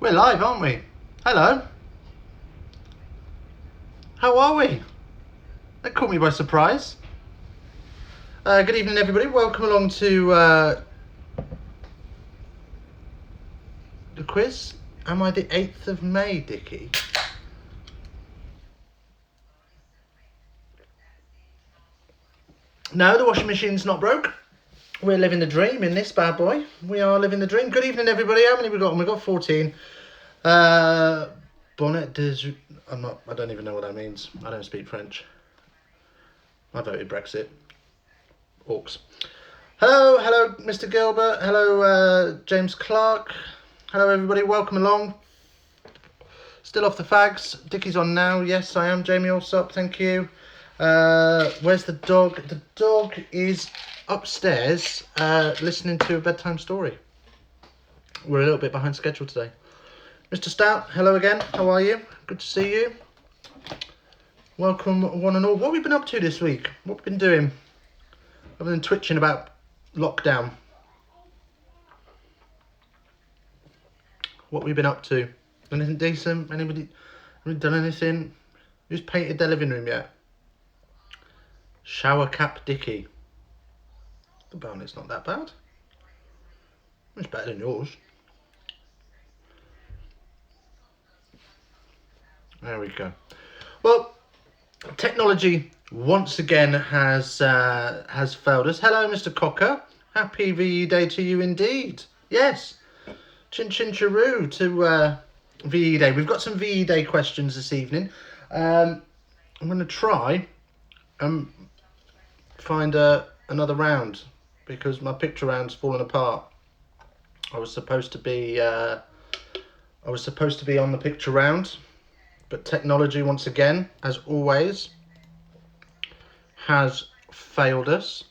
We're live, aren't we? Hello. How are we? That caught me by surprise. Good evening, everybody. Welcome along to the quiz. Am I the 8th of May, Dickie? No, the washing machine's not broke. We're living the dream in this bad boy. We are living the dream. Good evening, everybody. How many we got? We got 14. Bonnet des... I don't even know what that means. I don't speak French. I voted Brexit. Orcs. Hello, Mr. Gilbert. Hello, James Clark. Hello, everybody. Welcome along. Still off the fags. Dickie's on now. Yes, I am. Jamie Allsop. Thank you. Where's the dog? The dog is upstairs listening to a bedtime story. We're a little bit behind schedule today. Mr. Stout, hello again. How are you? Good to see you. Welcome, one and all. What have we been up to this week? What have we been doing? Other than twitching about lockdown. What have we been up to? Anything decent? Anybody done anything? Who's painted their living room yet? Shower cap Dickie. The bonnet's not that bad. It's better than yours. There we go. Well, technology once again has failed us. Hello, Mr. Cocker. Happy VE Day to you indeed. Yes. Chin chin chiroo to VE Day. We've got some VE Day questions this evening. I'm going to try and find another round because my picture round's fallen apart. I was supposed to be on the picture round. But technology, once again, as always, has failed us.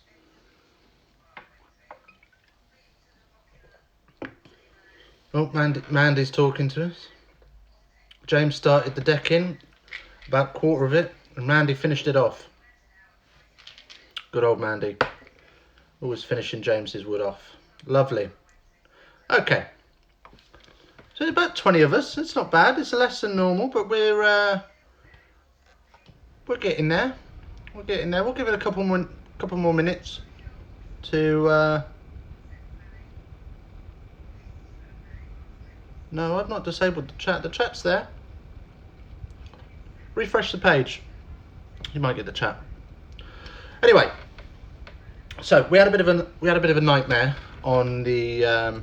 Oh, Mandy's talking to us. James started the decking, about a quarter of it, and Mandy finished it off. Good old Mandy. Always finishing James's wood off. Lovely. Okay. So about 20 of us. It's not bad. It's less than normal, but we're getting there. We're getting there. We'll give it a couple more minutes to. No, I've not disabled the chat. The chat's there. Refresh the page. You might get the chat. Anyway, so we had a bit of a nightmare on the.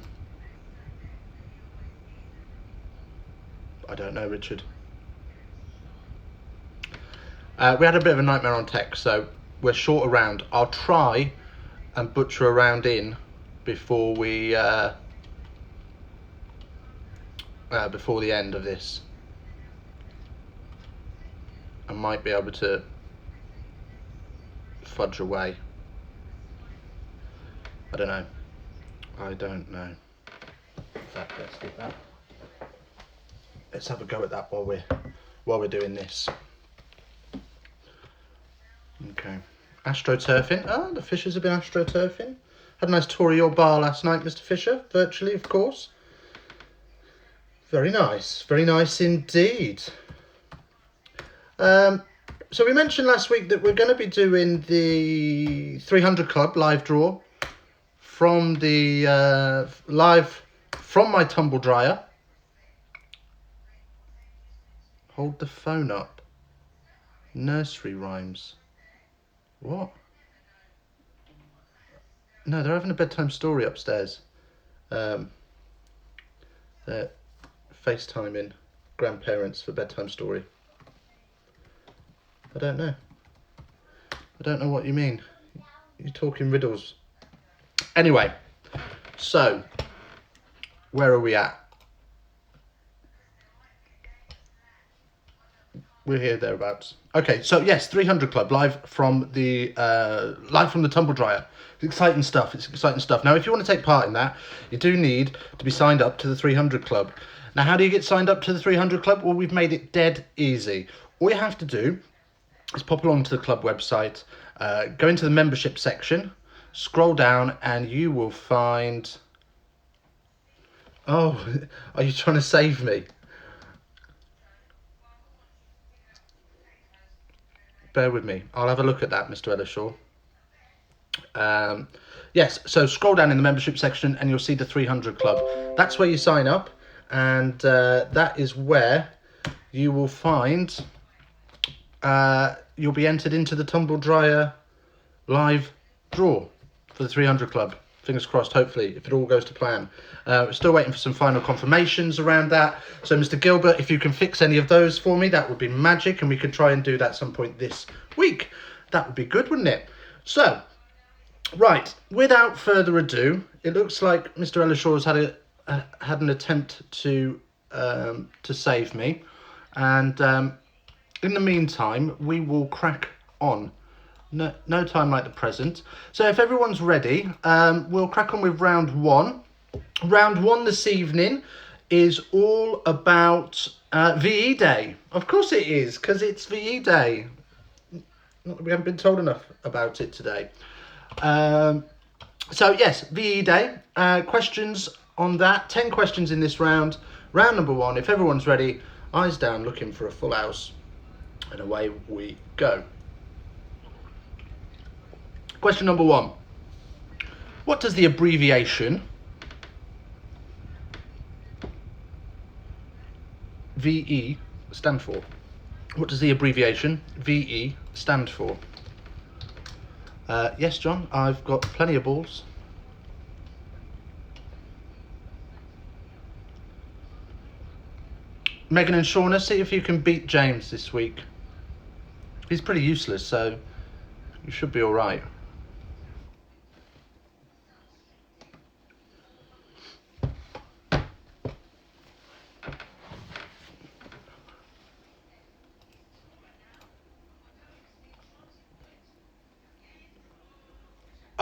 I don't know, Richard. We had a bit of a nightmare on tech, so we're short a round. I'll try and butcher a round in before we before the end of this. I might be able to fudge away. I don't know. In fact, let's do that. Let's have a go at that while we're doing this. Okay. AstroTurfing. Oh, the Fishers have been AstroTurfing. Had a nice tour of your bar last night, Mr. Fisher. Virtually, of course. Very nice. Very nice indeed. So we mentioned last week that we're going to be doing the 300 Club live draw from the live from my tumble dryer. Hold the phone up. Nursery rhymes. What? No, they're having a bedtime story upstairs. They're FaceTiming grandparents for bedtime story. I don't know. I don't know what you mean. You're talking riddles. Anyway, so where are we at? We're here thereabouts. Okay, so yes, 300 Club live from the tumble dryer. It's exciting stuff. It's exciting stuff. Now, if you want to take part in that, you do need to be signed up to the 300 Club. Now, how do you get signed up to the 300 Club? Well, we've made it dead easy. All you have to do is pop along to the club website, go into the membership section, scroll down, and you will find. Oh, are you trying to save me? Bear with me. I'll have a look at that, Mr. Ellishaw. Yes, so scroll down in the membership section and you'll see the 300 Club. That's where you sign up, and that is where you will find you'll be entered into the tumble dryer live draw for the 300 Club. Fingers crossed, hopefully, if it all goes to plan. We're still waiting for some final confirmations around that. So, Mr. Gilbert, if you can fix any of those for me, that would be magic, and we could try and do that some point this week. That would be good, wouldn't it? So, right, without further ado, it looks like Mr. Ellishaw has had an attempt to save me, and in the meantime, we will crack on. No time like the present. So if everyone's ready, we'll crack on with round one. Round one this evening is all about VE Day. Of course it is, because it's VE Day. Not that we haven't been told enough about it today. So yes, VE Day. Questions on that. 10 questions in this round. Round number one. If everyone's ready, eyes down, looking for a full house. And away we go. Question number one. What does the abbreviation VE stand for? What does the abbreviation VE stand for? Yes, John, I've got plenty of balls. Megan and Shauna, see if you can beat James this week. He's pretty useless, so you should be all right.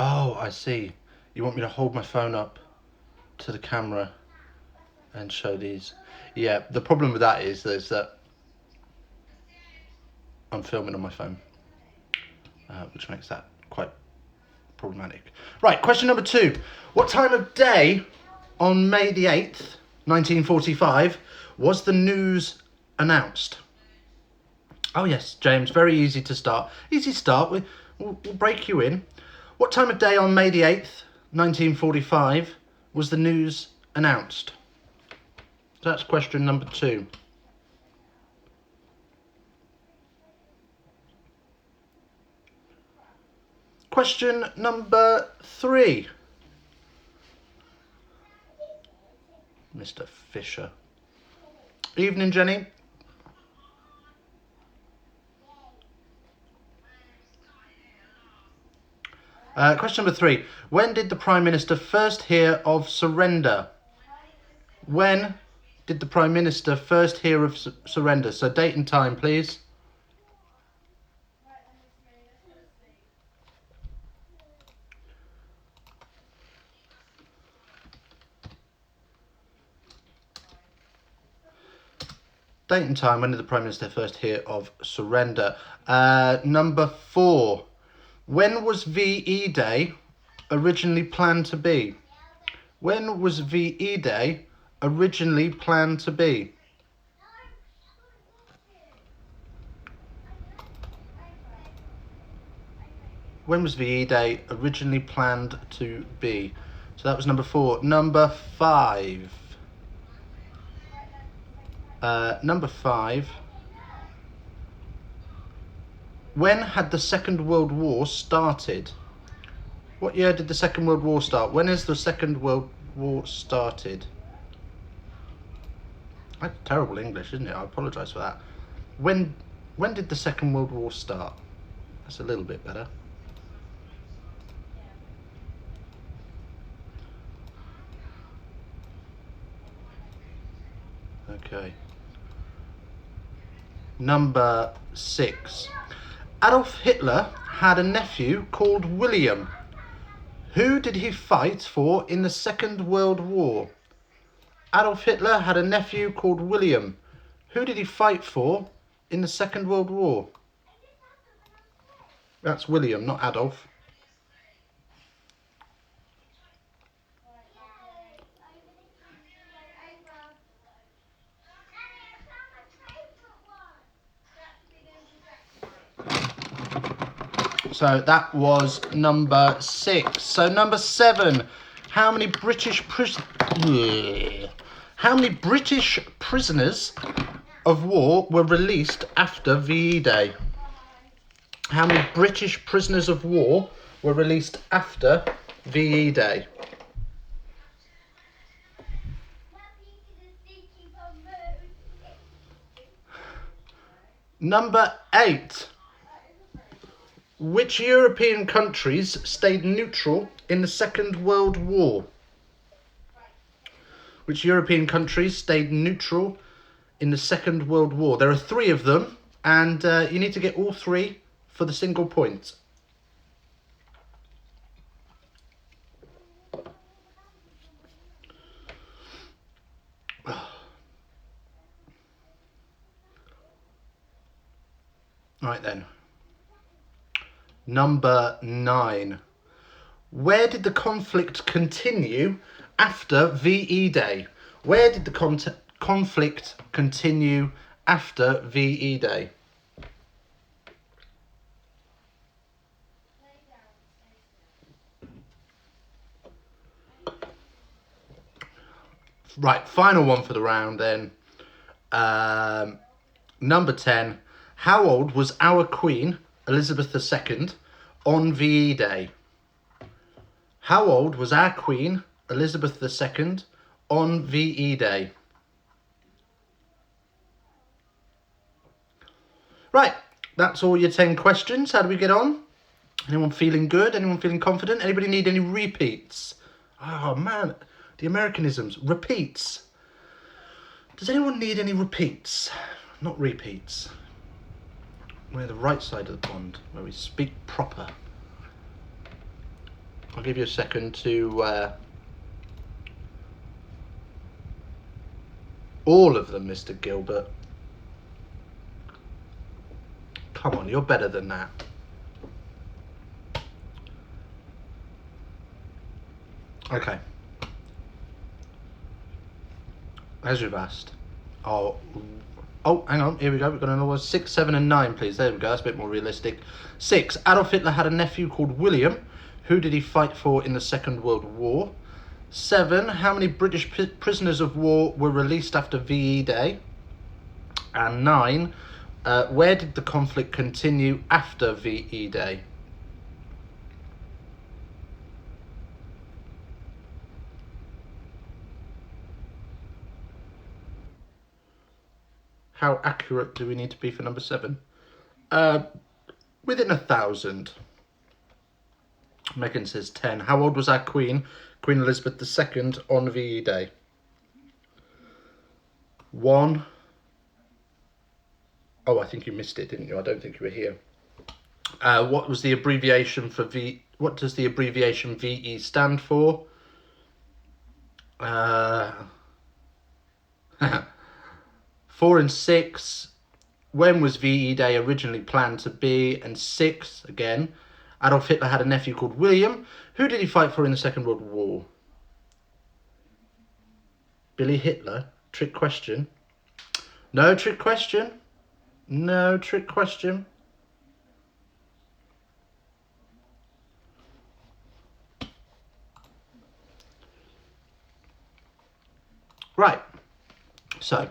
Oh, I see. You want me to hold my phone up to the camera and show these? Yeah, the problem with that is that I'm filming on my phone, which makes that quite problematic. Right, question number two. What time of day on May the 8th, 1945, was the news announced? Oh yes, James, very easy to start. Easy start, we'll break you in. What time of day on May the 8th, 1945, was the news announced? So that's question number two. Question number three. Mr. Fisher. Evening, Jenny. Question number three. When did the Prime Minister first hear of surrender? When did the Prime Minister first hear of surrender? So date and time, please. Date and time, when did the Prime Minister first hear of surrender? Number four. When was VE Day originally planned to be? When was VE Day originally planned to be? When was VE Day originally planned to be? So that was number four. Number five. Number five. When had the Second World War started? What year did the Second World War start? When is the Second World War started? That's terrible English, isn't it? I apologise for that. When did the Second World War start? That's a little bit better. Okay. Number 6. Adolf Hitler had a nephew called William. Who did he fight for in the Second World War? Adolf Hitler had a nephew called William. Who did he fight for in the Second World War? That's William, not Adolf. So that was number 6. So number 7. How many British prisoners of war were released after VE Day? How many British prisoners of war were released after VE Day? Number 8. Which European countries stayed neutral in the Second World War? Which European countries stayed neutral in the Second World War? There are 3 of them, and you need to get all 3 for the single point. Right then. Number 9. Where did the conflict continue after VE Day? Where did the conflict continue after VE Day? Right, final one for the round then. Number 10. How old was our Queen, Elizabeth II, on VE Day? How old was our Queen, Elizabeth II, on VE Day? Right, that's all your 10 questions. How do we get on? Anyone feeling good? Anyone feeling confident? Anybody need any repeats? Oh man, the Americanisms. Repeats. Does anyone need any repeats? Not repeats. We're the right side of the pond, where we speak proper. I'll give you a second to... all of them, Mr. Gilbert. Come on, you're better than that. Okay. As you've asked. Oh, hang on, here we go. We've got another one. 6, 7 and 9, please. There we go, that's a bit more realistic. 6. Adolf Hitler had a nephew called William. Who did he fight for in the Second World War? 7. How many British prisoners of war were released after VE Day? And 9. Where did the conflict continue after VE Day? How accurate do we need to be for number 7? Within 1,000. Megan says 10. How old was our Queen, Queen Elizabeth II, on VE Day? 1. Oh, I think you missed it, didn't you? I don't think you were here. What was the abbreviation for V? What does the abbreviation VE stand for? 4 and 6. When was VE Day originally planned to be? And 6 again. Adolf Hitler had a nephew called William. Who did he fight for in the Second World War? Billy Hitler? Trick question. No trick question. No trick question. Right. So,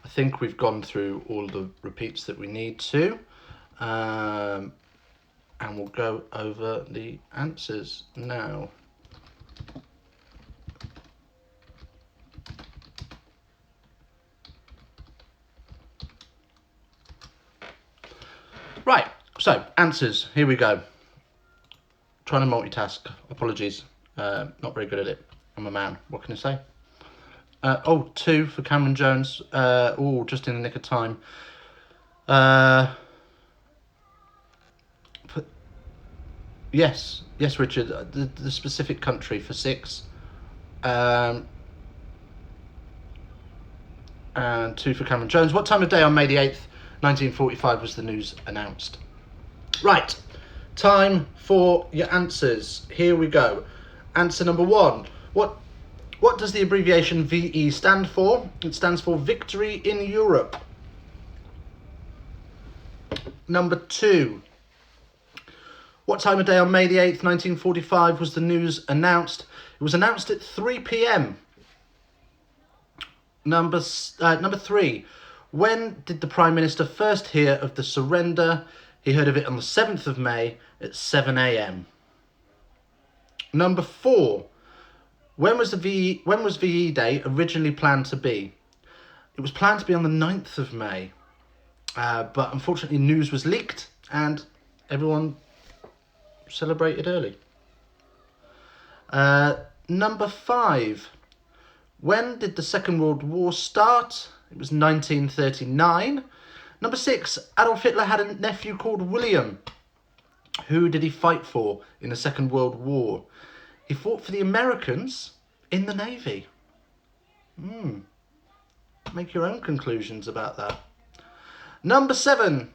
I think we've gone through all the repeats that we need to. And we'll go over the answers now. Right, so answers, here we go. Trying to multitask, apologies, not very good at it. I'm a man, what can I say? 2 for Cameron Jones, just in the nick of time. Yes, Richard, the specific country for 6. And 2 for Cameron Jones. What time of day on May the 8th, 1945 was the news announced? Right, time for your answers. Here we go. Answer number 1. What does the abbreviation VE stand for? It stands for Victory in Europe. Number 2. What time of day on May the 8th, 1945 was the news announced? It was announced at 3 p.m. Number 3. When did the Prime Minister first hear of the surrender? He heard of it on the 7th of May at 7 a.m. Number 4. When was VE Day originally planned to be? It was planned to be on the 9th of May. But unfortunately news was leaked and everyone celebrated early. Number 5. When did the Second World War start? It was 1939. Number 6. Adolf Hitler had a nephew called William. Who did he fight for in the Second World War? He fought for the Americans in the Navy. Make your own conclusions about that. Number 7.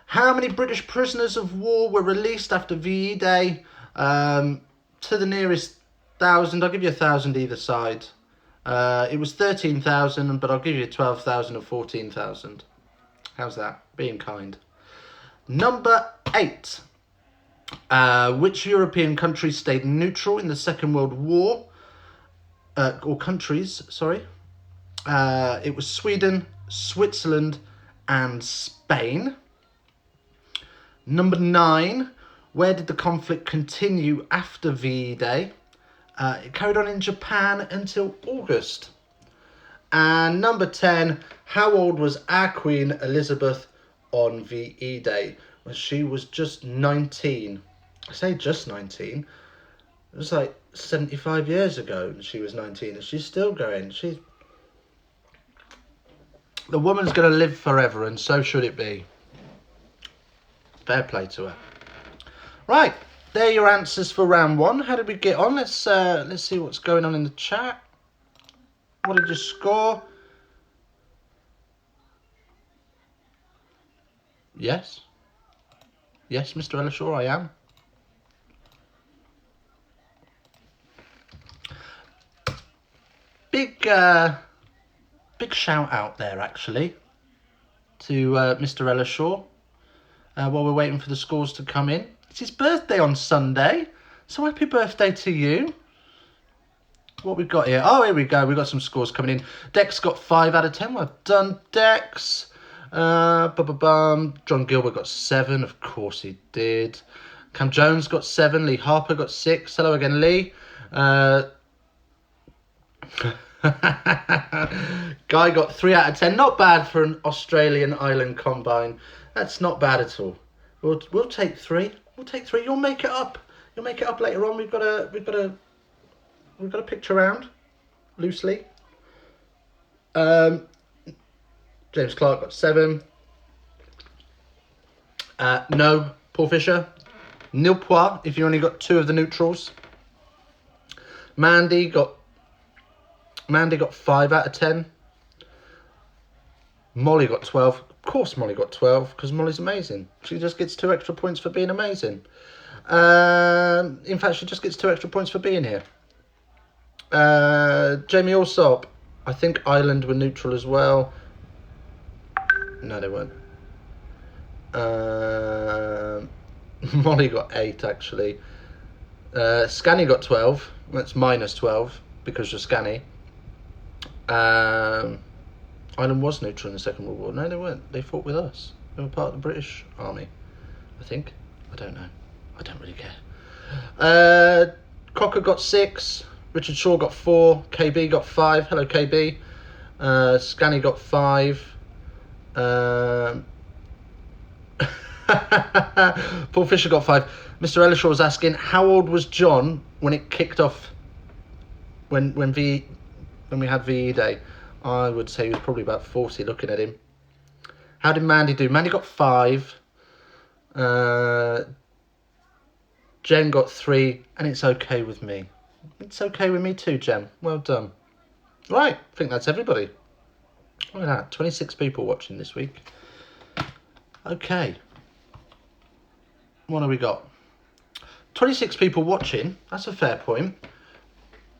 How many British prisoners of war were released after VE Day? To the nearest 1,000. I'll give you 1,000 either side. It was 13,000, but I'll give you 12,000 or 14,000. How's that? Being kind. Number 8. Which European countries stayed neutral in the Second World War? Or countries, sorry. It was Sweden, Switzerland, and Spain. Number 9. Where did the conflict continue after VE Day? It carried on in Japan until August. And number 10. How old was our Queen Elizabeth on VE Day? Well, she was just 19. I say just 19. It was like 75 years ago and she was 19 and she's still going. The woman's going to live forever and so should it be. Fair play to her. Right, there are your answers for round 1. How did we get on? Let's see what's going on in the chat. What did you score? Yes, Mr. Ellishaw, I am. Big shout out there actually to Mr. Ellishaw. While we're waiting for the scores to come in. It's his birthday on Sunday, so happy birthday to you. What we've got here? Oh, here we go. We've got some scores coming in. Dex got 5 out of 10. Well done, Dex. Jon Gilbert got 7. Of course he did. Cam Jones got 7. Lee Harper got 6. Hello again, Lee. Guy got 3 out of 10. Not bad for an Australian Island Combine. That's not bad at all. We'll take 3. We'll take 3. You'll make it up. You'll make it up later on. We've got a picture round loosely. James Clark got 7. No, Paul Fisher. Nil point if you only got 2 of the neutrals. Mandy got 5 out of 10. Molly got 12. Of course Molly got 12 because Molly's amazing. She just gets 2 extra points for being amazing. In fact, she just gets 2 extra points for being here. Jamie Alsop. I think Ireland were neutral as well. No, they weren't. Molly got 8 actually. Scanny got 12. That's minus 12 because you're Scanny. Ireland was neutral in the Second World War. No, they weren't. They fought with us. They were part of the British Army. I think. I don't know. I don't really care. Cocker got 6. Richard Shaw got 4. KB got 5. Hello, KB. Scanny got 5. Paul Fisher got 5. Mr. Ellishaw was asking, how old was John when it kicked off? When we had VE Day? I would say he was probably about 40. Looking at him. How did Mandy do? Mandy got 5. Jen got 3, and it's okay with me. It's okay with me too, Jen. Well done. Right, I think that's everybody. Look at that, 26 people watching this week. Okay. What have we got? 26 people watching. That's a fair point.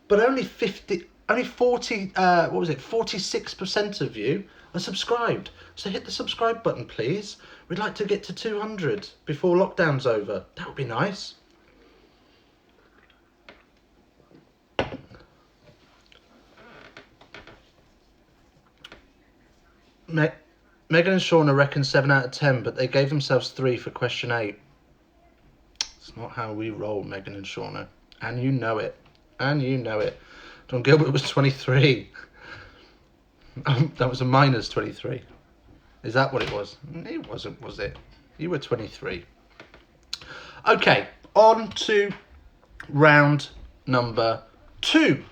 But only 40. 46% of you are subscribed. So hit the subscribe button, please. We'd like to get to 200 before lockdown's over. That would be nice. Megan and Shauna reckon 7 out of 10, but they gave themselves 3 for question 8. It's not how we roll, Megan and Shauna. And you know it. And you know it. Jon Gilbert was 23. That was a minus 23. Is that what it was? It wasn't, was it? You were 23. Okay, on to round number 2.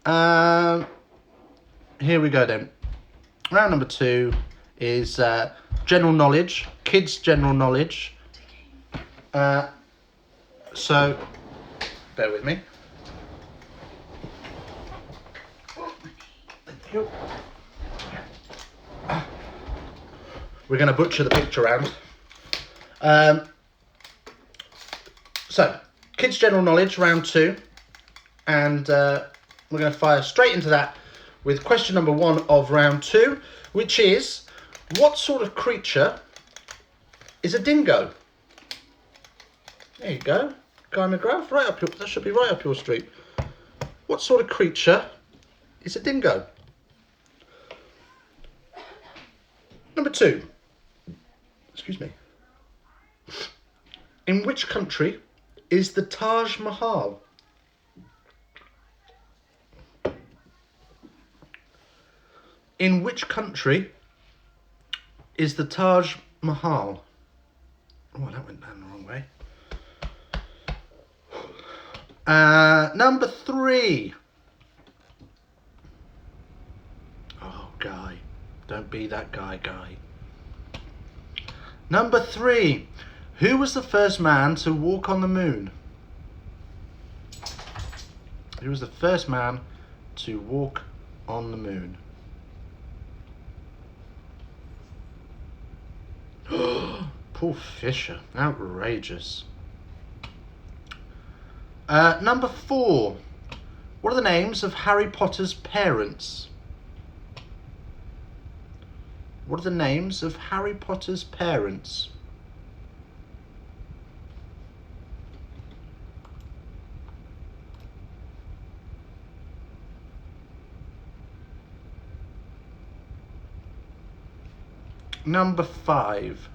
Here we go then. Round number 2 is general knowledge, kids' general knowledge. So, bear with me. Thank you. We're going to butcher the picture round. So, kids' general knowledge, round 2. And we're going to fire straight into that with question number 1 of round 2, which is, what sort of creature is a dingo? There you go. Guy McGrath, right up that should be right up your street. What sort of creature is a dingo? Number 2. Excuse me. In which country is the Taj Mahal? In which country is the Taj Mahal? Oh, that went down the wrong way. Number 3. Oh, Guy. Don't be that guy. Number 3. Who was the first man to walk on the moon? Who was the first man to walk on the moon? Paul Fisher. Outrageous. Number 4. What are the names of Harry Potter's parents? What are the names of Harry Potter's parents? Number 5.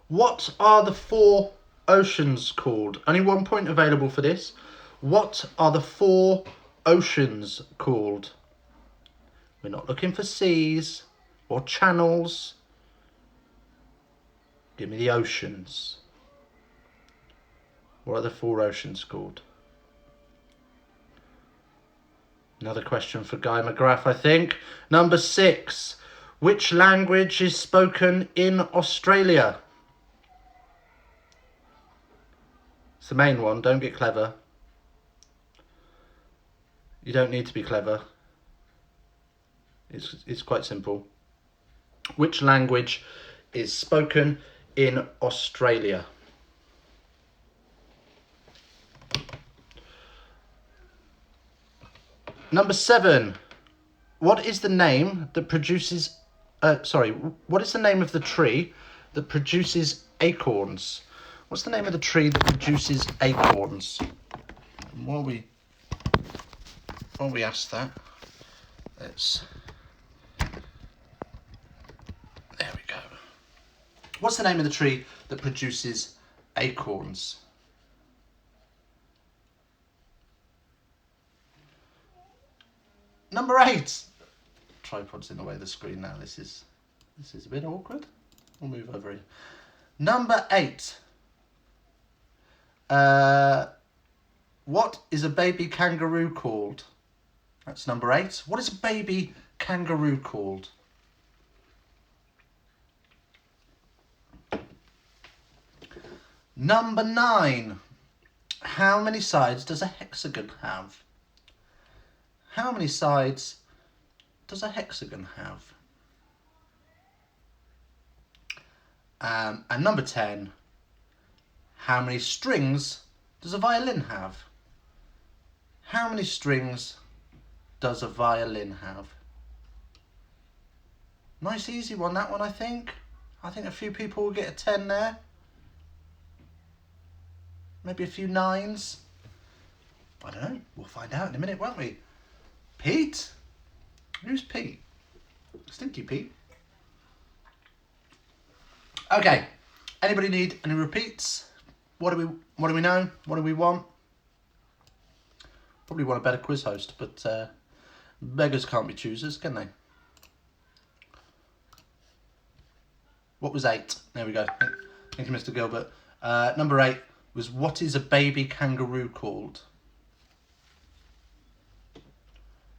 What are the 4 oceans called? Only 1 point available for this. What are the 4 oceans called? We're not looking for seas or channels. Give me the oceans. What are the 4 oceans called? Another question for Guy McGrath, I think. Number 6. Which language is spoken in Australia? It's the main one. Don't get clever. You don't need to be clever. It's quite simple. Which language is spoken in Australia? Number 7. What is the name that produces... what is the name of the tree that produces acorns? What's the name of the tree that produces acorns? And while we ask that, there we go. What's the name of the tree that produces acorns? Number 8. Tripod's in the way of the screen now. This is a bit awkward. We'll move over here. Number 8. What is a baby kangaroo called? That's number 8. What is a baby kangaroo called? Number 9. How many sides does a hexagon have? How many sides does a hexagon have? And number 10. How many strings does a violin have? How many strings does a violin have? Nice easy one, that one, I think. I think a few people will get a 10 there. Maybe a few 9s. I don't know. We'll find out in a minute, won't we? Pete? Who's Pete? Stinky Pete. Okay. Anybody need any repeats? What do we know? What do we want? Probably want a better quiz host, but beggars can't be choosers, can they? What was 8? There we go. Thank you, Mr. Gilbert. Number 8 was, what is a baby kangaroo called?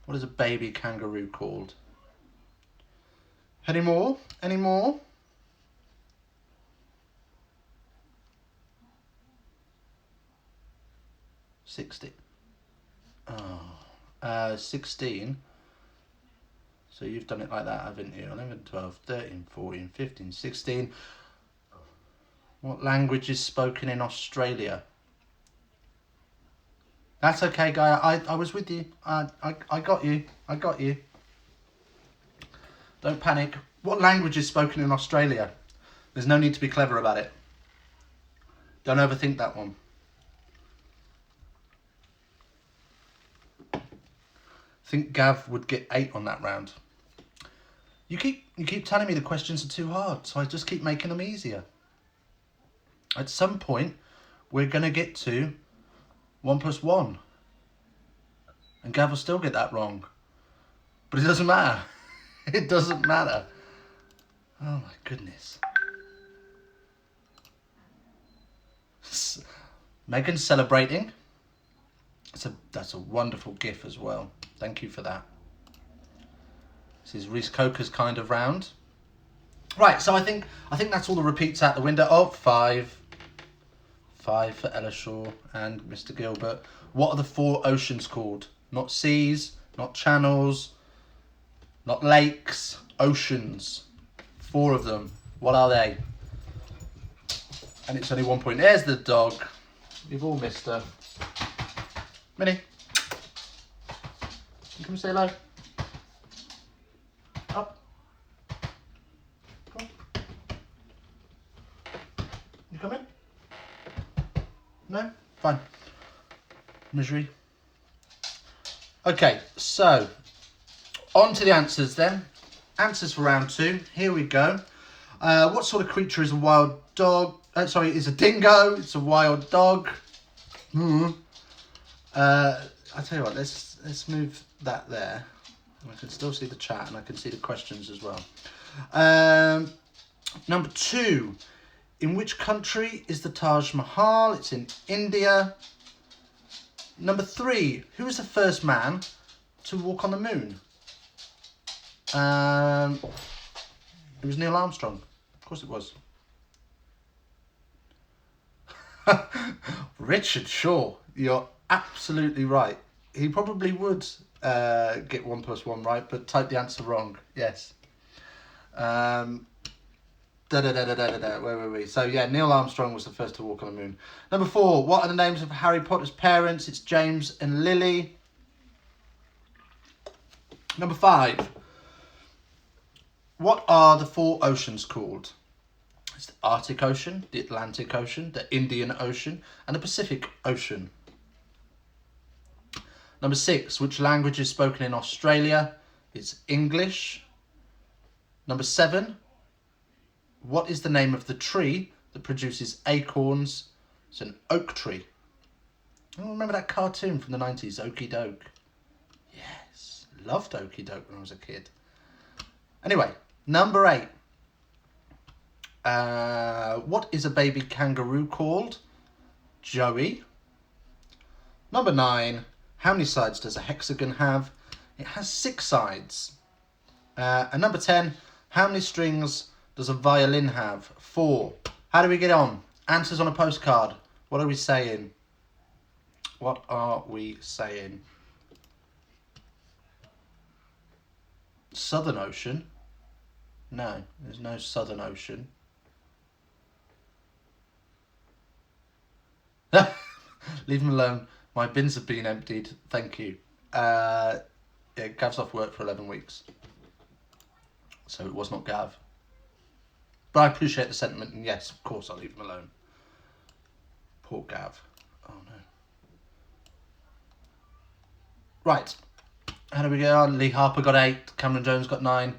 What is a baby kangaroo called? Any more? Any more? $60. Oh, 16. So you've done it like that, haven't you? 11, 12, 13, 14, 15, 16. What language is spoken in Australia? That's okay, Guy. I was with you. I got you. I got you. Don't panic. What language is spoken in Australia? There's no need to be clever about it. Don't overthink that one. I think Gav would get 8 on that round. You keep telling me the questions are too hard, so I just keep making them easier. At some point, we're going to get to 1 + 1. And Gav will still get that wrong. But it doesn't matter. It doesn't matter. Oh my goodness. Megan's celebrating. That's a wonderful gif as well. Thank you for that. This is Reese Coker's kind of round. Right, so I think that's all the repeats out the window. Oh, 5. 5 for Ellishaw and Mr. Gilbert. What are the 4 oceans called? Not seas, not channels, not lakes, oceans. 4 of them. What are they? And it's only 1 point. There's the dog. You've all missed her. Minnie. You come say hello. Up. Come on. You come in? No? Fine. Misery. Okay, so on to the answers then. Answers for round 2. Here we go. What sort of creature is a wild dog? Is a dingo. It's a wild dog. I'll tell you what, let's move that there. I can still see the chat and I can see the questions as well. Number 2. In which country is the Taj Mahal? It's in India. Number 3. Who was the first man to walk on the moon? It was Neil Armstrong. Of course it was. Richard Shaw. You're absolutely right. He probably would get 1 + 1 right, but type the answer wrong. Yes. Where were we? So yeah, Neil Armstrong was the first to walk on the moon. Number 4. What are the names of Harry Potter's parents? It's James and Lily. Number 5. What are the 4 oceans called? It's the Arctic Ocean, the Atlantic Ocean, the Indian Ocean, and the Pacific Ocean. Number 6. Which language is spoken in Australia? It's English. Number 7. What is the name of the tree that produces acorns? It's an oak tree. Oh, remember that cartoon from the 90s, Okie Doke? Yes, loved Okie Doke when I was a kid. Anyway, number 8. What is a baby kangaroo called? Joey. Number 9. How many sides does a hexagon have? It has 6 sides. And number 10. How many strings does a violin have? 4. How do we get on? Answers on a postcard. What are we saying? What are we saying? Southern Ocean? No, there's no Southern Ocean. Leave him alone. My bins have been emptied. Thank you. Yeah, Gav's off work for 11 weeks. So it was not Gav. But I appreciate the sentiment, and yes, of course I'll leave him alone. Poor Gav. Oh no. Right. How do we get on? Lee Harper got 8. Cameron Jones got 9.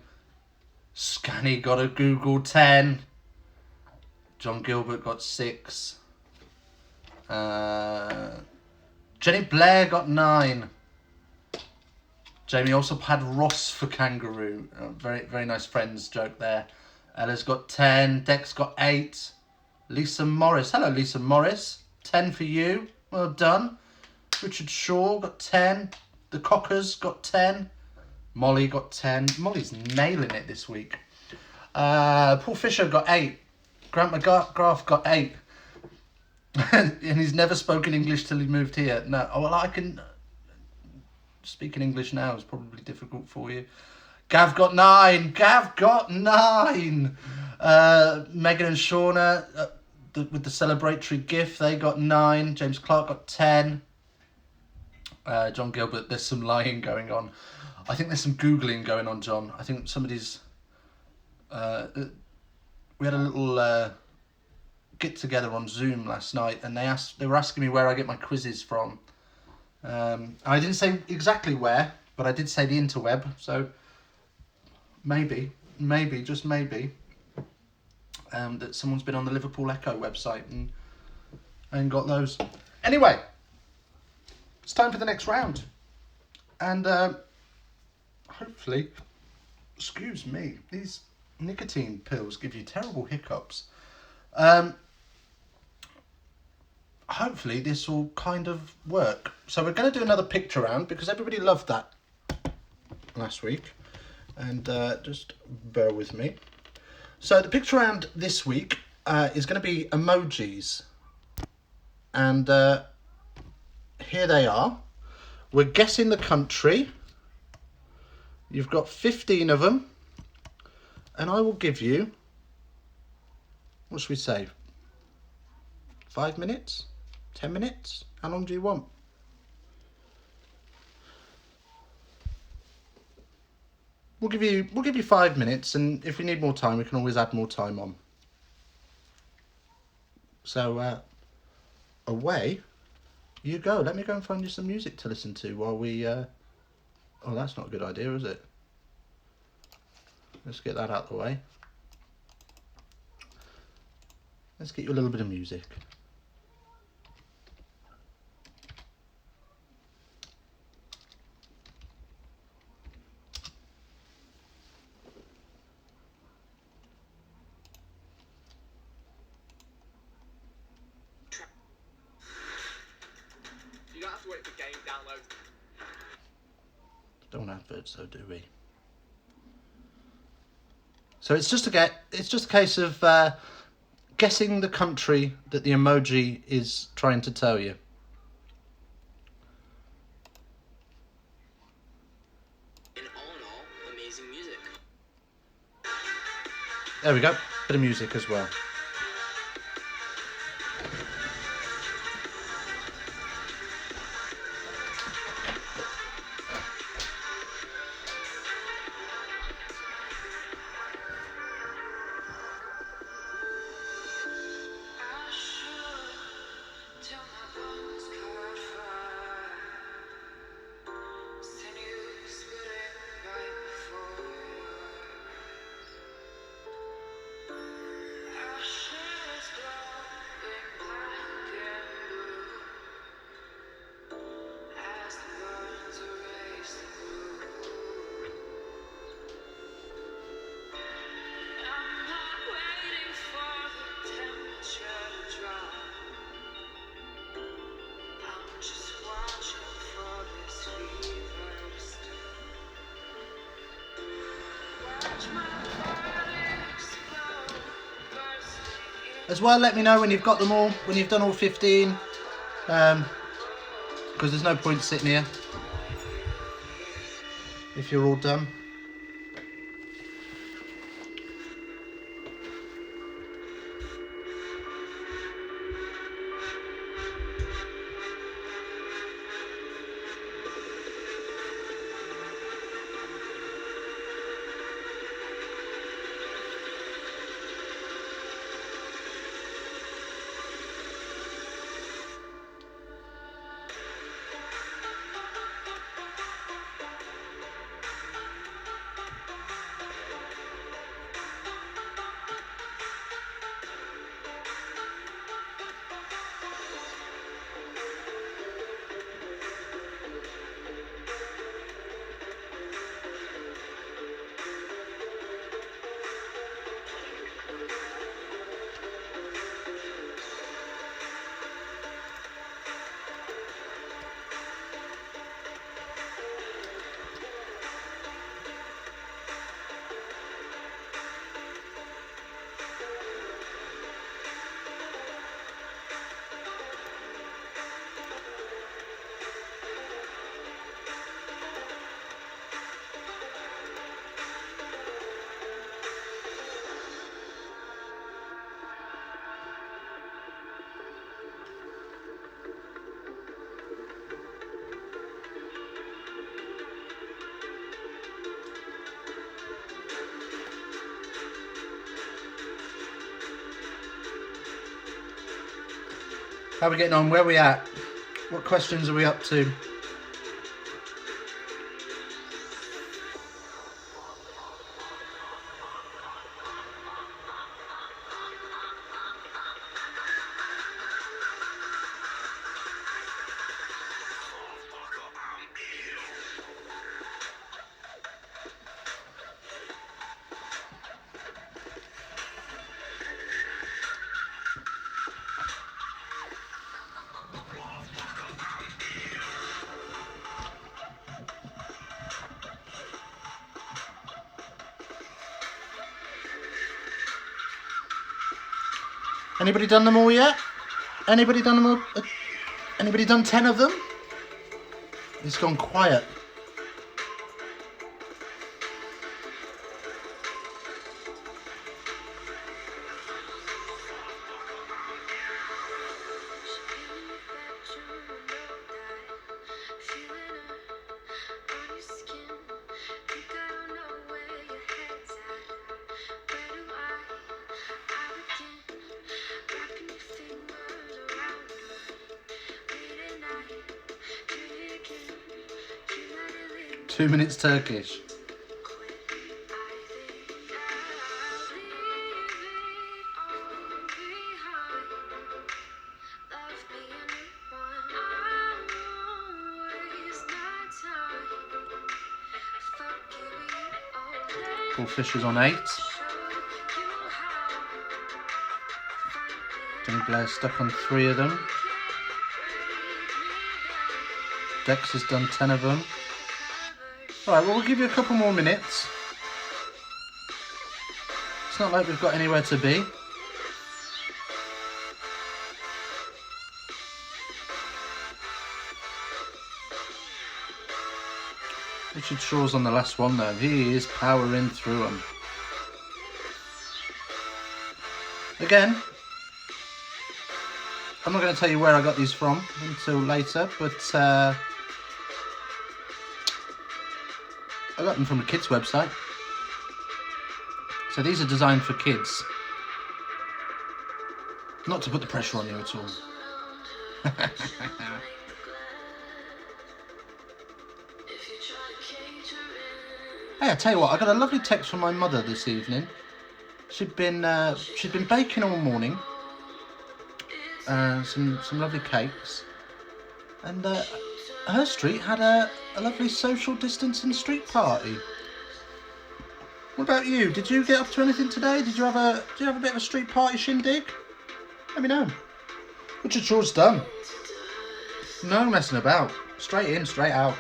Scanny got a Google 10. Jon Gilbert got 6. Jenny Blair got 9. Jamie also had Ross for kangaroo. Very, very nice friends joke there. Ella's got 10. Dex got 8. Lisa Morris. Hello, Lisa Morris. 10 for you. Well done. Richard Shaw got 10. The Cockers got 10. Molly got 10. Molly's nailing it this week. Paul Fisher got 8. Grant McGrath got 8. And he's never spoken English till he moved here. No, well, I can... Speaking English now is probably difficult for you. Gav got 9. Gav got 9. Megan and Shauna with the celebratory GIF, they got 9. James Clark got 10. Jon Gilbert, there's some lying going on. I think there's some Googling going on, John. I think somebody's... we had a little get together on Zoom last night, and they were asking me where I get my quizzes from. I didn't say exactly where, but I did say the interweb, so maybe, just maybe, that someone's been on the Liverpool Echo website and got those. Anyway, it's time for the next round. And hopefully, excuse me, these nicotine pills give you terrible hiccups. Hopefully this will kind of work. So we're going to do another picture round because everybody loved that last week. And just bear with me. So the picture round this week is going to be emojis. And here they are. We're guessing the country. You've got 15 of them. And I will give you, what should we say? 5 minutes? 10 minutes? How long do you want? We'll give you 5 minutes, and if we need more time, we can always add more time on. So away you go. Let me go and find you some music to listen to while we. Oh, that's not a good idea, is it? Let's get that out of the way. Let's get you a little bit of music. You don't have to wait for game download. Don't adverts though, do we? So it's just a case of guessing the country that the emoji is trying to tell you. And all in all, amazing music. There we go. Bit of music as well. As well, let me know when you've got them all, when you've done all 15, because there's no point sitting here if you're all done. How are we getting on? Where are we at? What questions are we up to? Anybody done them all yet? Anybody done them all? Anybody done 10 of them? It's gone quiet. Two minutes Turkish. Paul Fisher's on 8. Johnny Blair's stuck on 3 of them. Dex has done 10 of them. Alright, well, we'll give you a couple more minutes. It's not like we've got anywhere to be. Richard Shaw's on the last one though. He is powering through them. Again, I'm not going to tell you where I got these from until later, but I got them from a kids website. So these are designed for kids. Not to put the pressure on you at all. Hey, I tell you what, I got a lovely text from my mother this evening. She'd been baking all morning. Some lovely cakes. And her street had a lovely social distancing street party. What about you? Did you get up to anything today? Did you have a bit of a street party shindig? Let me know. Richard Shaw's done. No messing about. Straight in, straight out.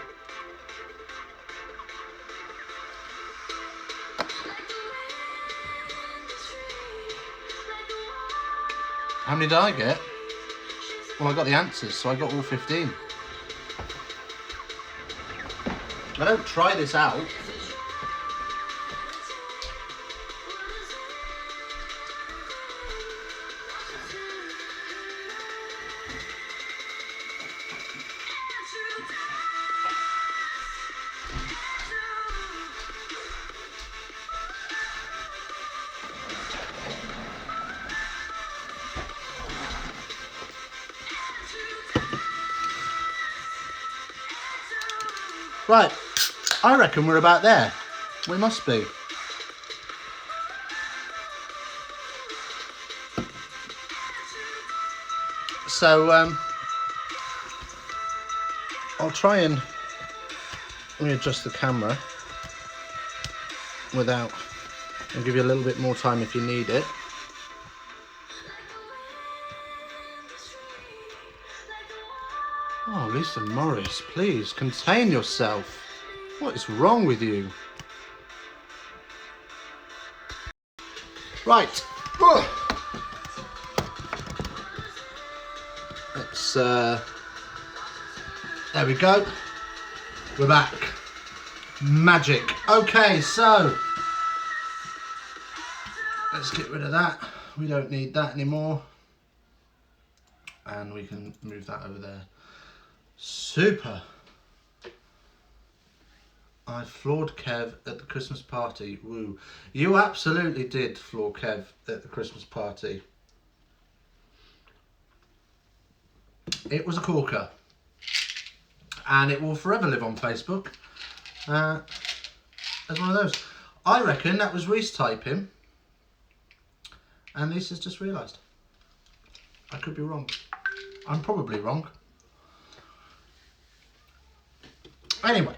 How many did I get? Well, I got the answers, so I got all 15. I don't try this out. Right, I reckon we're about there. We must be. So, I'll try and readjust the camera without, I'll give you a little bit more time if you need it. Oh, Lisa Morris, please contain yourself. What is wrong with you? Right. Let's, there we go. We're back. Magic. Okay, so let's get rid of that. We don't need that anymore. And we can move that over there. Super. I floored Kev at the Christmas party. Woo. You absolutely did floor Kev at the Christmas party. It was a corker. And it will forever live on Facebook as one of those. I reckon that was Reese typing. And Lisa's just realised. I could be wrong. I'm probably wrong. Anyway,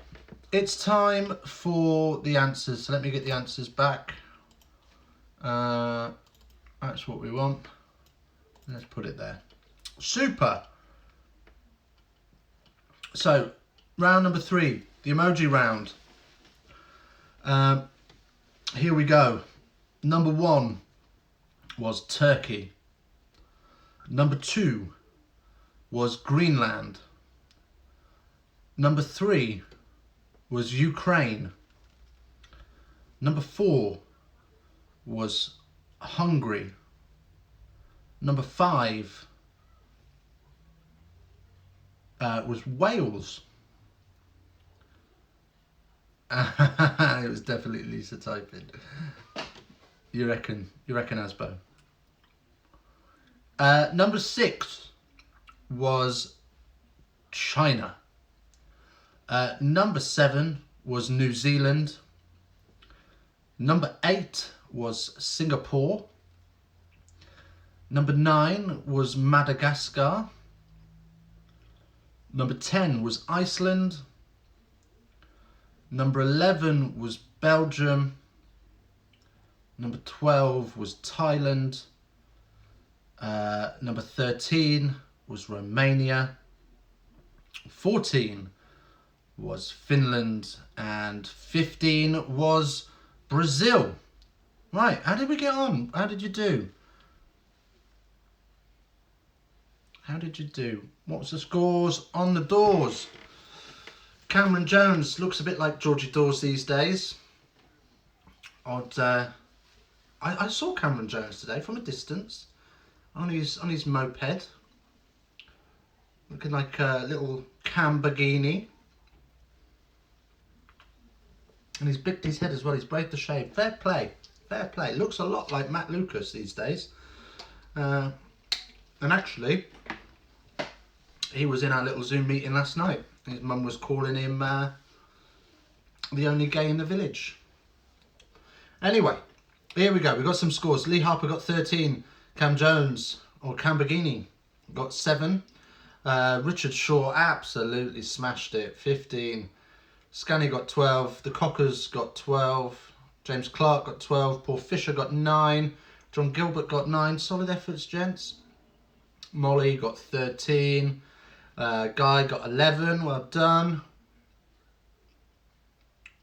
it's time for the answers. So let me get the answers back. That's what we want. Let's put it there. Super. So, round number 3, the emoji round. Here we go. Number 1 was Turkey. Number 2 was Greenland. Number 3 was Ukraine. Number 4 was Hungary. Number 5 was Wales. It was definitely Lisa typing. You reckon Asbo? Number 6 was China. Number 7 was New Zealand. Number 8 was Singapore. Number 9 was Madagascar. Number 10 was Iceland. Number 11 was Belgium. Number 12 was Thailand. Number 13 was Romania. 14 was Finland. And 15 was Brazil. Right, how did we get on? How did you do? How did you do? What was the scores on the doors? Cameron Jones looks a bit like Georgie Dawes these days. I saw Cameron Jones today from a distance on his moped, looking like a little Lamborghini. And he's bicked his head as well. He's braved the shave. Fair play. Fair play. Looks a lot like Matt Lucas these days. And actually, he was in our little Zoom meeting last night. His mum was calling him the only gay in the village. Anyway, here we go. We've got some scores. Lee Harper got 13. Cam Jones, or Lamborghini, got 7. Richard Shaw absolutely smashed it. 15. Scanny got 12. The Cockers got 12. James Clark got 12. Paul Fisher got 9. Jon Gilbert got 9. Solid efforts, gents. Molly got 13. Guy got 11. Well done.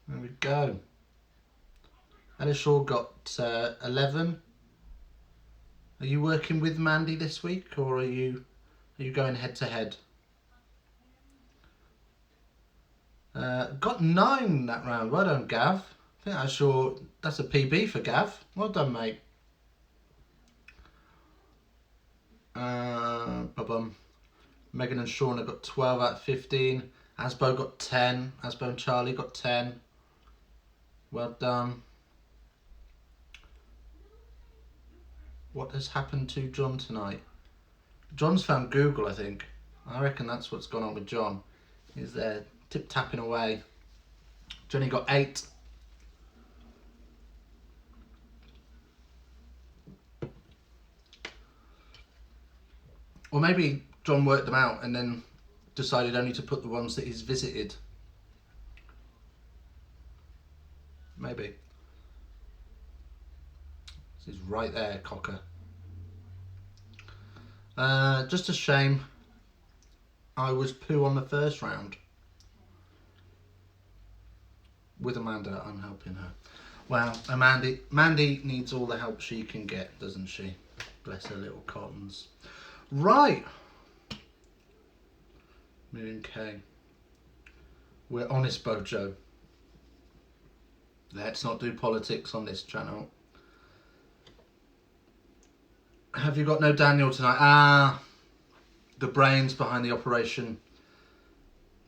There we go. Elishaw got 11. Are you working with Mandy this week, or are you going head to head? Got 9 that round. Well done, Gav. I think that's a PB for Gav. Well done, mate. Bum. Megan and Shauna got 12 out of 15. Asbo got 10. Asbo and Charlie got 10. Well done. What has happened to John tonight? John's found Google, I think. I reckon that's what's gone on with John. He's there tip-tapping away. Johnny got 8. Or maybe John worked them out and then decided only to put the ones that he's visited. Maybe. This is right there, Cocker. Just a shame I was poo on the first round. With Amanda, I'm helping her. Well, Mandy needs all the help she can get, doesn't she? Bless her little cottons. Right. Miriam K. We're honest, Bojo. Let's not do politics on this channel. Have you got no Daniel tonight? Ah, the brains behind the operation.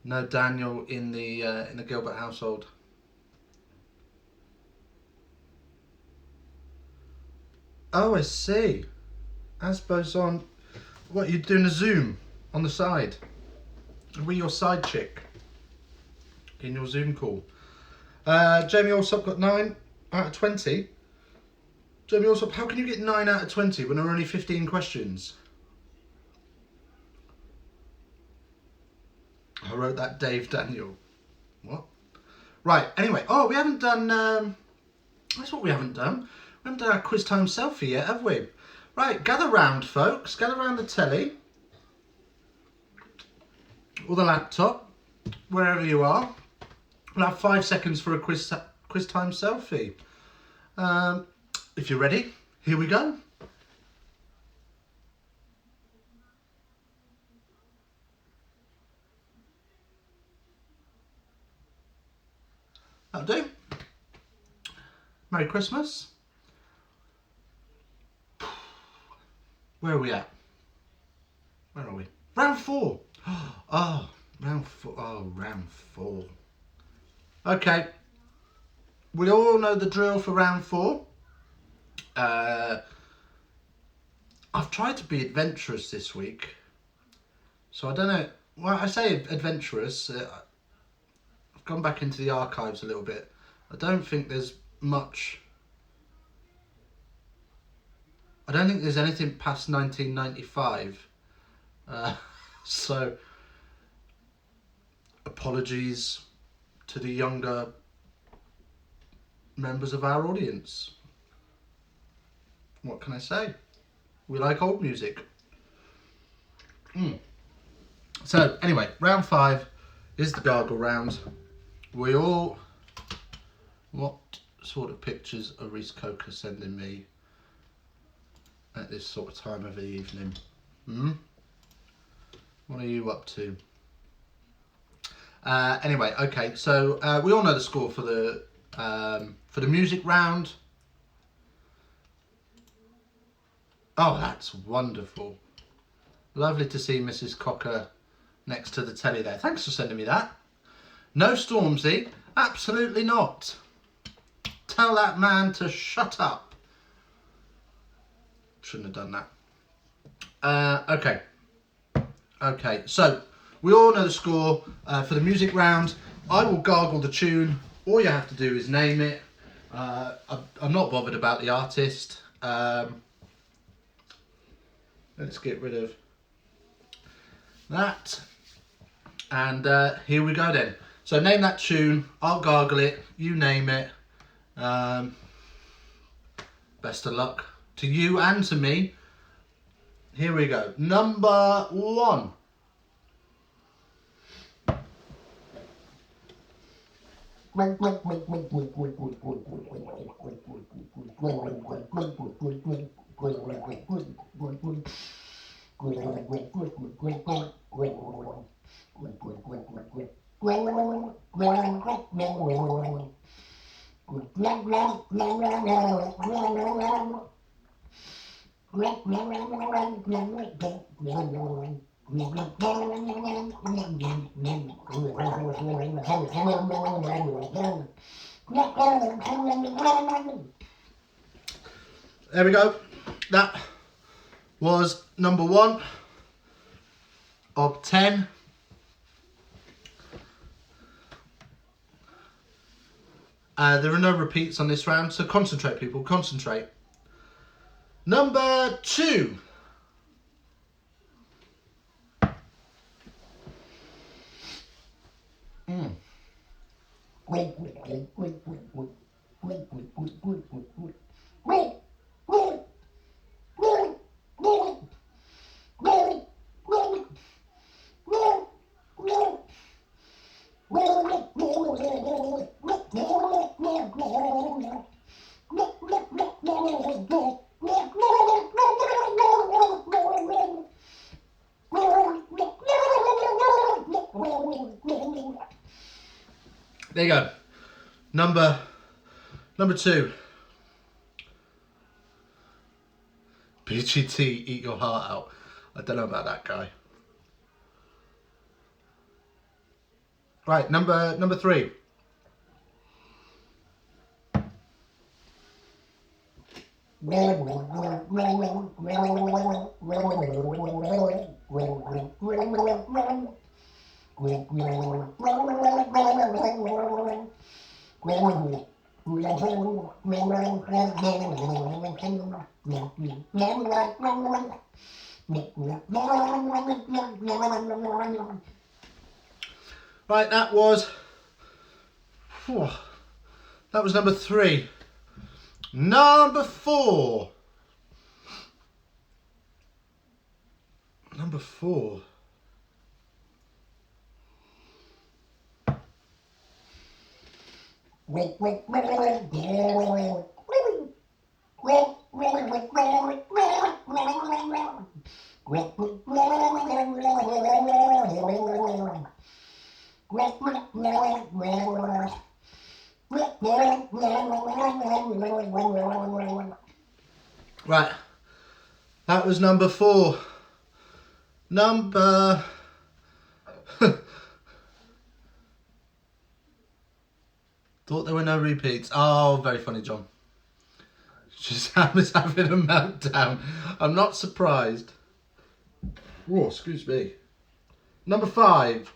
No Daniel in the Gilbert household. Oh, I see. Asbo's on. What, you doing a Zoom on the side? Are we your side chick in your Zoom call? Jamie Allsop got 9 out of 20. Jamie Allsop, how can you get 9 out of 20 when there are only 15 questions? I wrote that Dave Daniel. What? Right, anyway. Oh, we haven't done... that's what we haven't done. We haven't done our quiz time selfie yet, have we? Right, gather round, folks. Gather round the telly. Or the laptop. Wherever you are. We'll have 5 seconds for a quiz time selfie. If you're ready, here we go. That'll do. Merry Christmas. Where are we at? Where are we? Round 4. Oh, round 4. Oh, round 4. Okay. We all know the drill for round 4. I've tried to be adventurous this week. So I don't know. Well, I say adventurous. I've gone back into the archives a little bit. I don't think there's much. I don't think there's anything past 1995. So apologies to the younger members of our audience. What can I say? We like old music. So anyway, round 5 is the gargle round. We all... What sort of pictures are Reese Coker sending me at this sort of time of the evening? What are you up to? Anyway, okay, so we all know the score for the music round. Oh, that's wonderful. Lovely to see Mrs. Cocker next to the telly there. Thanks for sending me that. No Stormzy, absolutely not. Tell that man to shut up. Shouldn't have done that. Okay, so we all know the score for the music round. I will gargle the tune. All you have to do is name it. I'm not bothered about the artist. Let's get rid of that. And here we go then. So name that tune. I'll gargle it. You name it. Best of luck to you and to me. Here we go. Number 1. There we go. That was number 1 of 10. There are no repeats on this round, so concentrate, people, concentrate. Number 2. There you go. Number 2. BGT, eat your heart out. I don't know about that guy. Right, number 3. Right, that was number 3. Number 4. Number 4. Right, that was number 4. Number thought there were no repeats. Oh, very funny, John. Shazam is having a meltdown. I'm not surprised. Oh, excuse me. Number 5.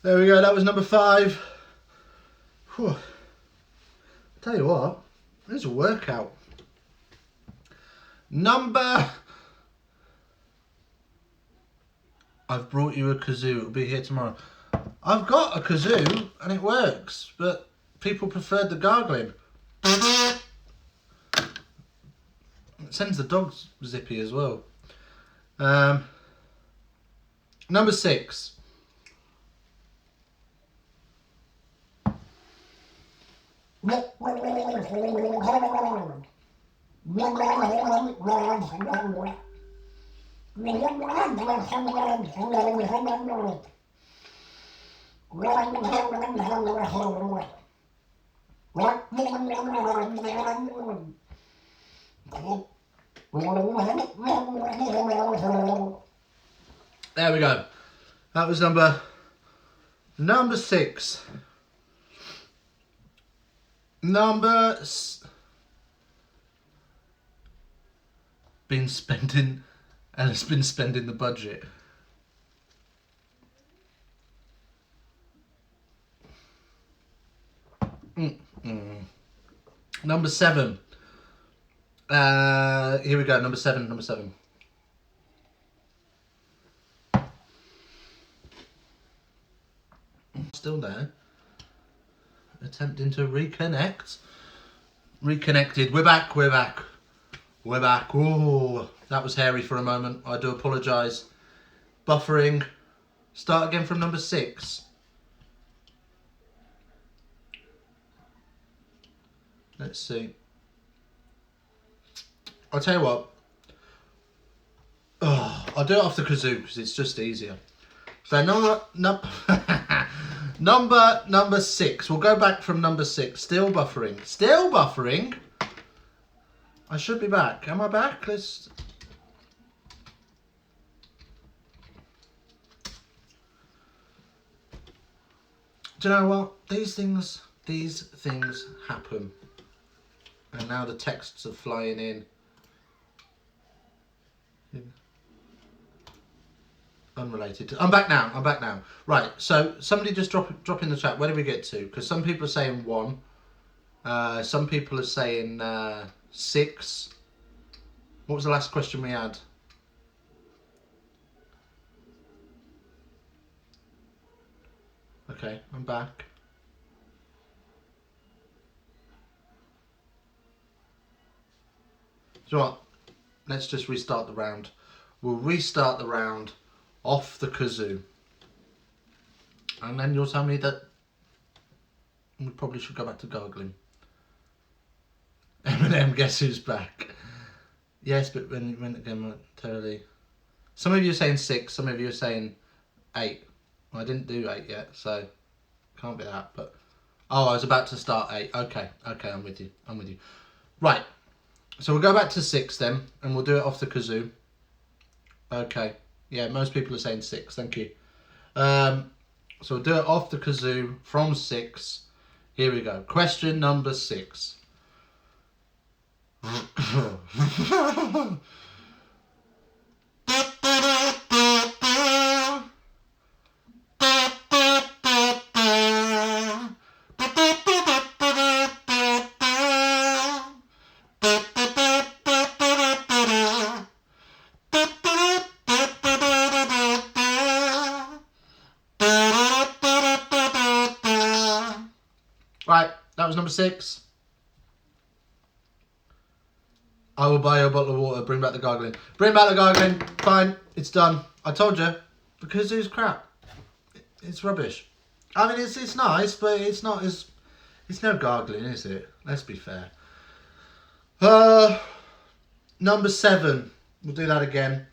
There we go, that was number 5. Whew. Tell you what, there's a workout. I've brought you a kazoo, it'll be here tomorrow. I've got a kazoo and it works, but people preferred the gargling. It sends the dogs zippy as well. Number 6. There we go. That was number 6. Alice been spending the budget. Number 7. Here we go. Number 7. Still there. Attempting to reconnect. Reconnected. We're back. We're back. We're back. Oh, that was hairy for a moment. I do apologise. Buffering. Start again from number 6. Let's see. I'll tell you what. Oh, I'll do it off the kazoo because it's just easier. So number 6. We'll go back from number 6. Still buffering. Still buffering. I should be back. Am I back? Let's. Do you know what? These things happen. And now the texts are flying in. Unrelated. I'm back now. Right. So somebody just drop in the chat. Where did we get to? Because some people are saying 1. Some people are saying 6. What was the last question we had? Okay, I'm back. So what? Let's just restart the round. We'll restart the round off the kazoo. And then you'll tell me that we probably should go back to gargling. Eminem, guess who's back? Yes, but when again momentarily. Some of you are saying 6, some of you are saying 8. Well, I didn't do 8 yet, so can't be that. But oh, I was about to start 8. Okay, I'm with you. Right. So we'll go back to 6 then, and we'll do it off the kazoo. Okay. Yeah, most people are saying 6. Thank you. So we'll do it off the kazoo from 6. Here we go. Question number 6. Right, that was number 6. I will buy you a bottle of water. Bring back the gargling. Bring back the gargling. Fine, it's done. I told you. The kazoo's crap. It's rubbish. I mean, it's nice, but it's not as... It's no gargling, is it? Let's be fair. Number 7. We'll do that again.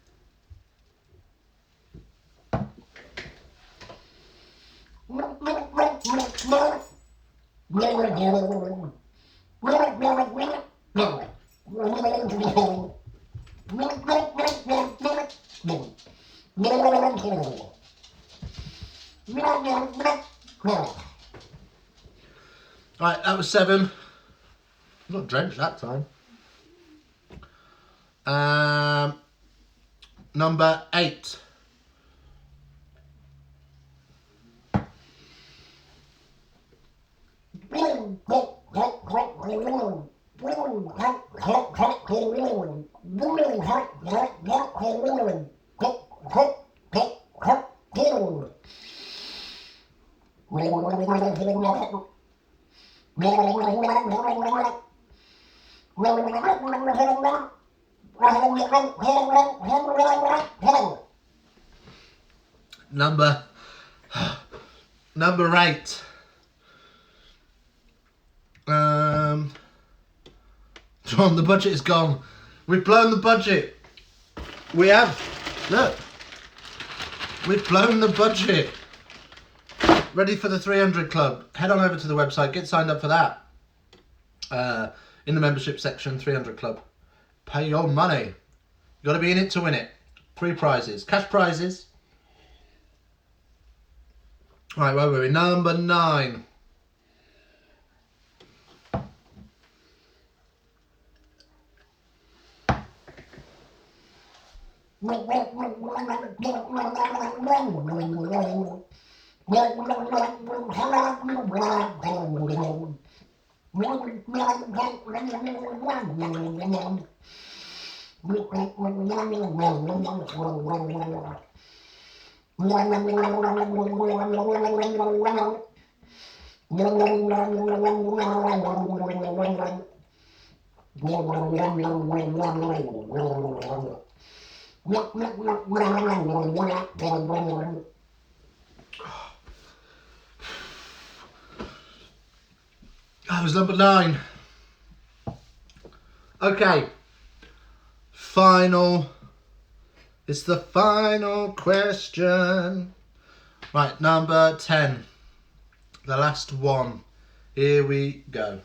Right, that was 7. Not drenched that time. Number 8. Number 8. John, the budget is gone. We've blown the budget. We have. Look. We've blown the budget. Ready for the 300 Club. Head on over to the website. Get signed up for that. In the membership section, 300 Club. Pay your money. You've got to be in it to win it. 3 prizes. Cash prizes. Right, where were we? Number 9. That was number 9. Okay. Final. It's the final question. Right, number 10. The last one. Here we go.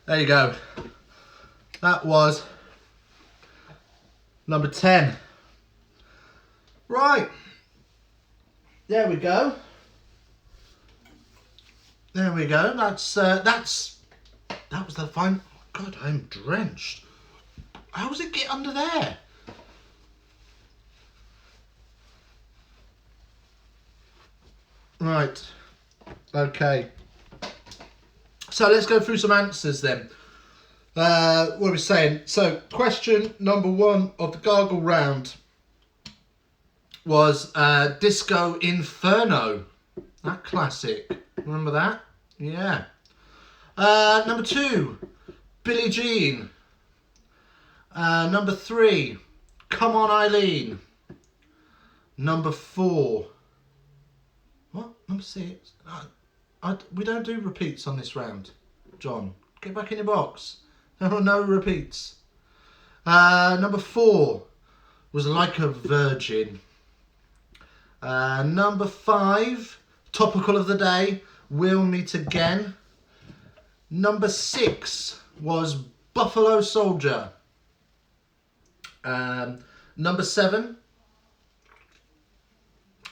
There you go. That was number 10. Right. There we go. There we go. That was the fine. God, I'm drenched. How does it get under there? Right. Okay. So let's go through some answers then. What are we saying? So question number 1 of the gargle round was Disco Inferno. That classic. Remember that? Yeah. Number 2, Billie Jean. Number 3, Come On Eileen. Number 4. What? Number 6. We don't do repeats on this round. John, get back in your box. No repeats. Number 4 was Like a Virgin. Number 5, topical of the day, We'll Meet Again. Number 6 was Buffalo Soldier. Number 7,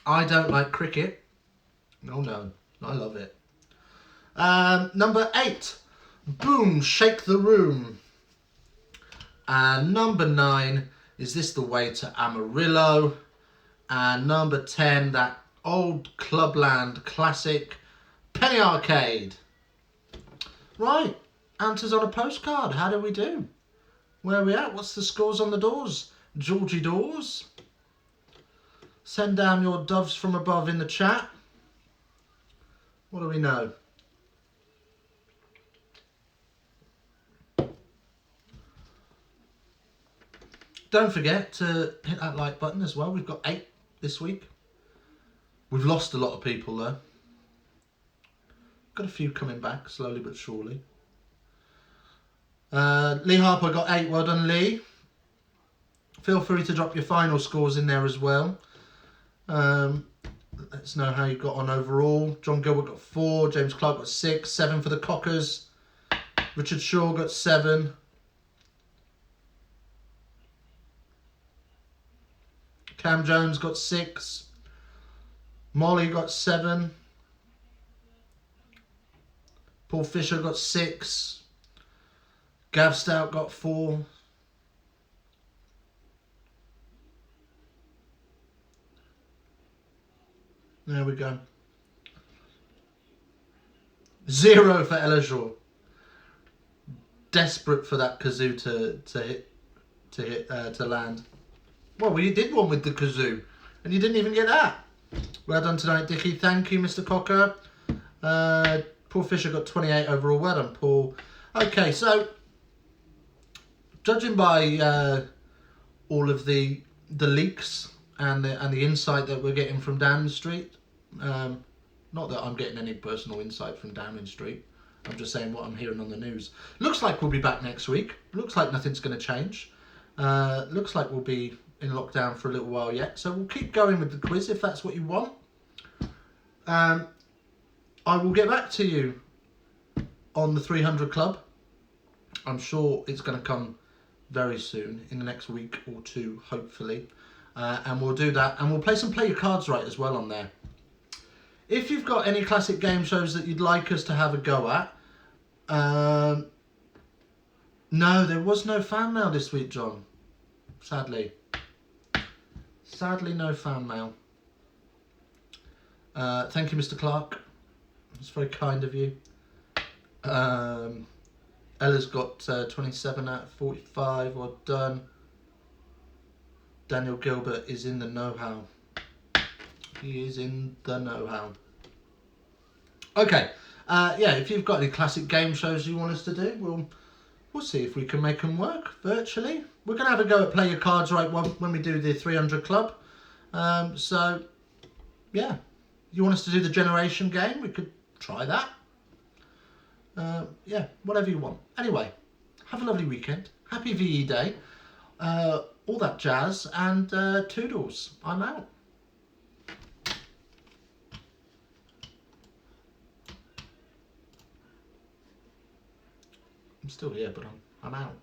I Don't Like Cricket. No, I love it. Number 8, Boom, Shake the Room. And number 9, Is This the Way to Amarillo? And number 10, that old Clubland classic, Penny Arcade. Right, answers on a postcard. How do we do? Where are we at? What's the scores on the doors? Georgie Doors. Send down your doves from above in the chat. What do we know? Don't forget to hit that like button as well. We've got 8 this week. We've lost a lot of people though. Got a few coming back slowly but surely. Lee Harper got 8. Well done, Lee. Feel free to drop your final scores in there as well. Let's know how you got on overall. Jon Gilbert got 4. James Clark got 6. 7 for the Cockers. Richard Shaw got 7. Cam Jones got 6. Molly got 7. Paul Fisher got 6. Gav Stout got 4. There we go. 0 for Ella Shaw. Desperate for that kazoo to land. Well, you did one with the kazoo, and you didn't even get that. Well done tonight, Dickie. Thank you, Mr. Cocker. Paul Fisher got 28 overall. Well done, Paul. Okay, so judging by all of the leaks and the insight that we're getting from Downing Street, not that I'm getting any personal insight from Downing Street. I'm just saying what I'm hearing on the news. Looks like we'll be back next week. Looks like nothing's going to change. Looks like we'll be in lockdown for a little while yet. So we'll keep going with the quiz if that's what you want. I will get back to you on the 300 Club. I'm sure it's going to come very soon, in the next week or two, hopefully. And we'll do that. And we'll play some Play Your Cards Right as well on there. If you've got any classic game shows that you'd like us to have a go at, no, there was no fan mail this week, John. Sadly. Sadly, no fan mail. Thank you, Mr. Clark. It's very kind of you. Ella's got 27 out of 45. Well done. Daniel Gilbert is in the know-how. He is in the know-how. Okay. Yeah, if you've got any classic game shows you want us to do, we'll see if we can make them work virtually. We're going to have a go at Play Your Cards Right when we do the 300 Club. So, yeah. You want us to do the generation game? We could try that. Yeah, whatever you want. Anyway, have a lovely weekend. Happy VE Day. All that jazz. And toodles. I'm out. I'm still here, but I'm out.